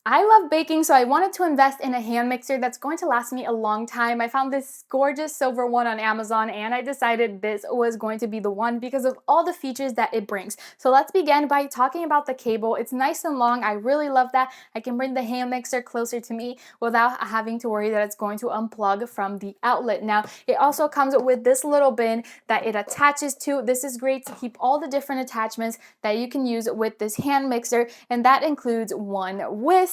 I love baking, so I wanted to invest in a hand mixer that's going to last me a long time. I found this gorgeous silver one on Amazon and I decided this was going to be the one because of all the features that it brings. So let's begin by talking about the cable. It's nice and long. I really love that. I can bring the hand mixer closer to me without having to worry that it's going to unplug from the outlet. Now, it also comes with this little bin that it attaches to. This is great to keep all the different attachments that you can use with this hand mixer, and that includes one whisk.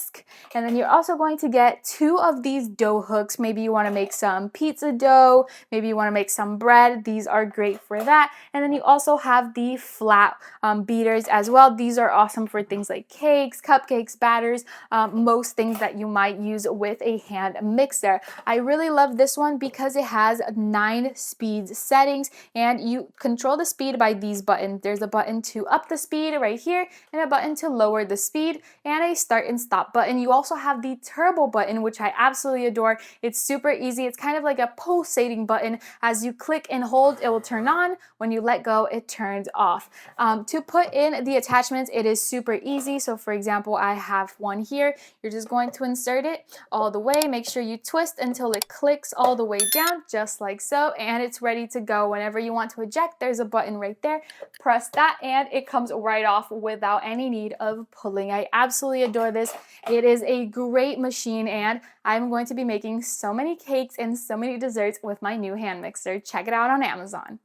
And then you're also going to get two of these dough hooks. Maybe you want to make some pizza dough, maybe you want to make some bread. These are great for that. And then you also have the flat beaters as well. These are awesome for things like cakes, cupcakes, batters, most things that you might use with a hand mixer. I really love this one because it has 9 speed settings and you control the speed by these buttons. There's a button to up the speed right here and a button to lower the speed and a start and stop button. You also have the turbo button, which I absolutely adore. It's super easy. It's kind of like a pulsating button. As you click and hold, it will turn on. When you let go, it turns off. To put in the attachments, it is super easy. So for example, I have one here. You're just going to insert it all the way. Make sure you twist until it clicks all the way down, just like so, and it's ready to go. Whenever you want to eject, there's a button right there. Press that and it comes right off without any need of pulling. I absolutely adore this. It is a great machine and I'm going to be making so many cakes and so many desserts with my new hand mixer. Check it out on Amazon.